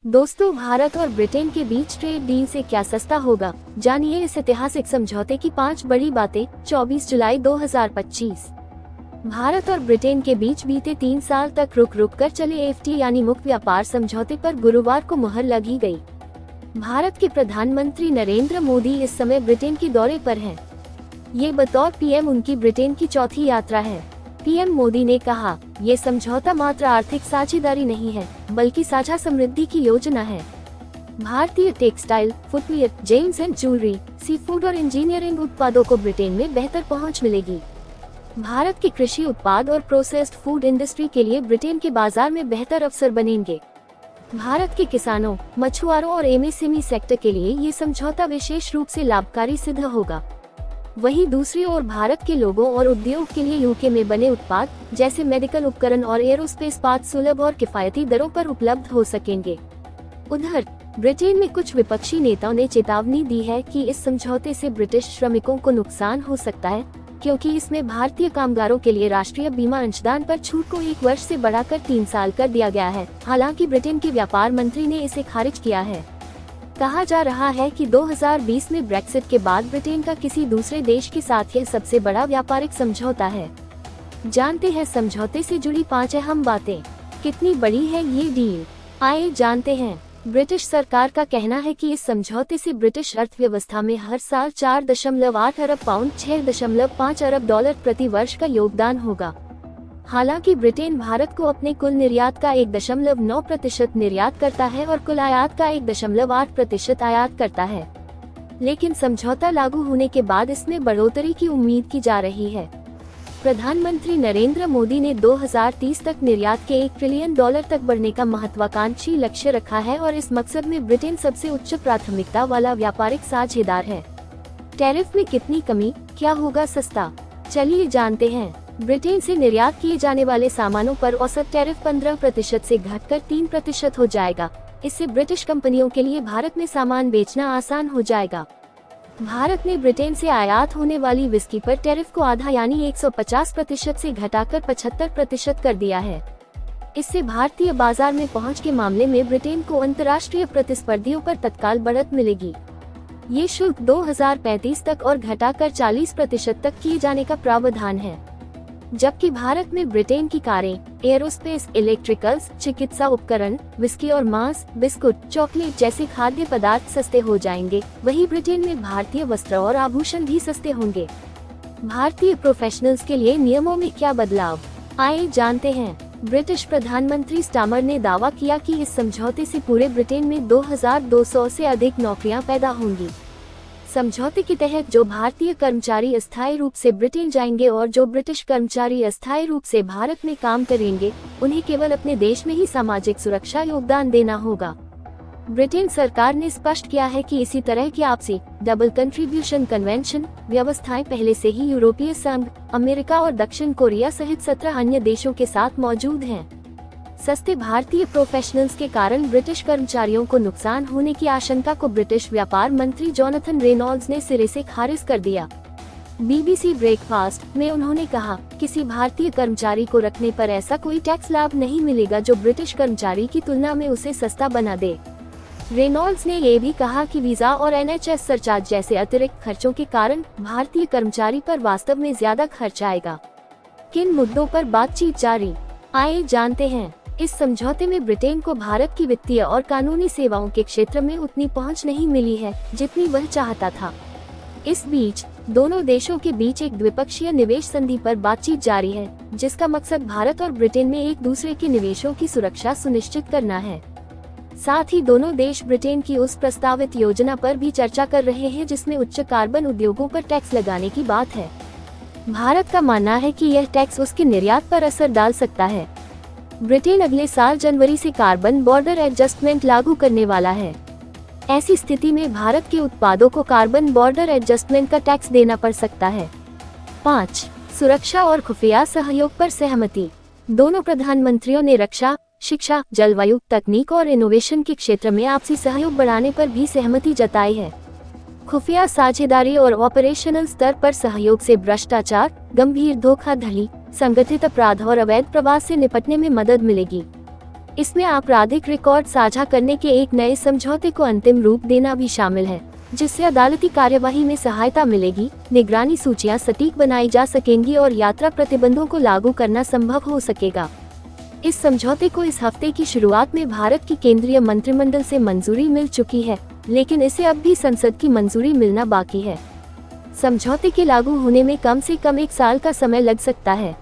दोस्तों, भारत और ब्रिटेन के बीच ट्रेड डील से क्या सस्ता होगा, जानिए इस ऐतिहासिक समझौते की 5 बड़ी बातें। 24 जुलाई 2025। भारत और ब्रिटेन के बीच बीते 3 साल तक रुक कर चले एफटी यानी मुक्त व्यापार समझौते पर गुरुवार को मुहर लगी गई। भारत के प्रधानमंत्री नरेंद्र मोदी इस समय ब्रिटेन के दौरे पर हैं। ये बतौर पीएम उनकी ब्रिटेन की चौथी यात्रा है। पीएम मोदी ने कहा, ये समझौता मात्र आर्थिक साझेदारी नहीं है, बल्कि साझा समृद्धि की योजना है। भारतीय textile, footwear, gems and jewellery, sea food और इंजीनियरिंग उत्पादों को ब्रिटेन में बेहतर पहुंच मिलेगी। भारत की कृषि उत्पाद और प्रोसेस्ड फूड इंडस्ट्री के लिए ब्रिटेन के बाजार में बेहतर अवसर बनेंगे। भारत के किसानों, मछुआरों और एमएसएमई सेक्टर के लिए ये समझौता विशेष रूप से लाभकारी सिद्ध होगा। वहीं दूसरी ओर भारत के लोगों और उद्योग के लिए यूके में बने उत्पाद जैसे मेडिकल उपकरण और एरोस्पेस पार्ट्स सुलभ और किफायती दरों पर उपलब्ध हो सकेंगे। उधर ब्रिटेन में कुछ विपक्षी नेताओं ने चेतावनी दी है कि इस समझौते से ब्रिटिश श्रमिकों को नुकसान हो सकता है, क्योंकि इसमें भारतीय कामगारों के लिए राष्ट्रीय बीमा अंशदान पर छूट को 1 वर्ष से बढ़ाकर 3 साल कर दिया गया है। हालांकि ब्रिटेन के व्यापार मंत्री ने इसे खारिज किया है। कहा जा रहा है कि 2020 में ब्रेक्सिट के बाद ब्रिटेन का किसी दूसरे देश के साथ यह सबसे बड़ा व्यापारिक समझौता है। जानते हैं समझौते से जुड़ी 5 अहम बातें। कितनी बड़ी है ये डील, आइए जानते हैं। ब्रिटिश सरकार का कहना है कि इस समझौते से ब्रिटिश अर्थव्यवस्था में हर साल 4.8 अरब पाउंड 6.5 अरब डॉलर प्रति वर्ष का योगदान होगा। हालांकि ब्रिटेन भारत को अपने कुल निर्यात का 1.9% निर्यात करता है और कुल आयात का 1.8% आयात करता है, लेकिन समझौता लागू होने के बाद इसमें बढ़ोतरी की उम्मीद की जा रही है। प्रधानमंत्री नरेंद्र मोदी ने 2030 तक निर्यात के $1 ट्रिलियन तक बढ़ने का महत्वाकांक्षी लक्ष्य रखा है और इस मकसद में ब्रिटेन सबसे उच्च प्राथमिकता वाला व्यापारिक साझेदार है। टैरिफ में कितनी कमी, क्या होगा सस्ता, चलिए जानते हैं। ब्रिटेन से निर्यात किए जाने वाले सामानों पर औसत टैरिफ 15% से घटकर 3% हो जाएगा। इससे ब्रिटिश कंपनियों के लिए भारत में सामान बेचना आसान हो जाएगा। भारत ने ब्रिटेन से आयात होने वाली विस्की पर टैरिफ को आधा यानी 150% से घटाकर 75% कर दिया है। इससे भारतीय बाजार में पहुंच के मामले में ब्रिटेन को अंतर्राष्ट्रीय प्रतिस्पर्धियों पर तत्काल बढ़त मिलेगी। ये शुल्क 2035 तक और घटाकर 40% तक किए जाने का प्रावधान है। जबकि भारत में ब्रिटेन की कारें, एरोस्पेस, इलेक्ट्रिकल्स, चिकित्सा उपकरण, विस्की और मांस, बिस्कुट, चॉकलेट जैसे खाद्य पदार्थ सस्ते हो जाएंगे। वहीं ब्रिटेन में भारतीय वस्त्र और आभूषण भी सस्ते होंगे। भारतीय प्रोफेशनल्स के लिए नियमों में क्या बदलाव, आइए जानते हैं। ब्रिटिश प्रधानमंत्री स्टामर ने दावा किया कि इस समझौते से पूरे ब्रिटेन में 2200 से अधिक नौकरियां पैदा होंगी। समझौते के तहत जो भारतीय कर्मचारी अस्थायी रूप से ब्रिटेन जाएंगे और जो ब्रिटिश कर्मचारी अस्थायी रूप से भारत में काम करेंगे, उन्हें केवल अपने देश में ही सामाजिक सुरक्षा योगदान देना होगा। ब्रिटेन सरकार ने स्पष्ट किया है कि इसी तरह की आपसी डबल कंट्रीब्यूशन कन्वेंशन व्यवस्थाएं पहले से ही यूरोपीय संघ, अमेरिका और दक्षिण कोरिया सहित 17 अन्य देशों के साथ मौजूद हैं। सस्ते भारतीय प्रोफेशनल्स के कारण ब्रिटिश कर्मचारियों को नुकसान होने की आशंका को ब्रिटिश व्यापार मंत्री जोनाथन रेनॉल्ड्स ने सिरे से खारिज कर दिया। BBC ब्रेकफास्ट में उन्होंने कहा, किसी भारतीय कर्मचारी को रखने पर ऐसा कोई टैक्स लाभ नहीं मिलेगा जो ब्रिटिश कर्मचारी की तुलना में उसे सस्ता बना दे। रेनॉल्ड्स ने ये भी कहा कि वीजा और NHS सरचार्ज जैसे अतिरिक्त खर्चों के कारण भारतीय कर्मचारी पर वास्तव में ज्यादा खर्च आएगा। किन मुद्दों पर बातचीत जारी, आइए जानते हैं। इस समझौते में ब्रिटेन को भारत की वित्तीय और कानूनी सेवाओं के क्षेत्र में उतनी पहुंच नहीं मिली है जितनी वह चाहता था। इस बीच दोनों देशों के बीच एक द्विपक्षीय निवेश संधि पर बातचीत जारी है, जिसका मकसद भारत और ब्रिटेन में एक दूसरे के निवेशों की सुरक्षा सुनिश्चित करना है। साथ ही दोनों देश ब्रिटेन की उस प्रस्तावित योजना पर भी चर्चा कर रहे हैं जिसमें उच्च कार्बन उद्योगों पर टैक्स लगाने की बात है। भारत का मानना है कि यह टैक्स उसके निर्यात पर असर डाल सकता है। ब्रिटेन अगले साल जनवरी से कार्बन बॉर्डर एडजस्टमेंट लागू करने वाला है। ऐसी स्थिति में भारत के उत्पादों को कार्बन बॉर्डर एडजस्टमेंट का टैक्स देना पड़ सकता है। 5. सुरक्षा और खुफिया सहयोग पर सहमति। दोनों प्रधानमंत्रियों ने रक्षा, शिक्षा, जलवायु, तकनीक और इनोवेशन के क्षेत्र में आपसी सहयोग बढ़ाने पर भी सहमति जताई है। खुफिया साझेदारी और ऑपरेशनल स्तर पर सहयोग से भ्रष्टाचार, गंभीर धोखाधड़ी, संगठित अपराध और अवैध प्रवास से निपटने में मदद मिलेगी। इसमें आपराधिक रिकॉर्ड साझा करने के एक नए समझौते को अंतिम रूप देना भी शामिल है, जिससे अदालती कार्यवाही में सहायता मिलेगी, निगरानी सूचियां सटीक बनाई जा सकेंगी और यात्रा प्रतिबंधों को लागू करना संभव हो सकेगा। इस समझौते को इस हफ्ते की शुरुआत में भारत की केंद्रीय मंत्रिमंडल से मंजूरी मिल चुकी है, लेकिन इसे अब भी संसद की मंजूरी मिलना बाकी है। समझौते के लागू होने में कम से कम 1 साल का समय लग सकता है।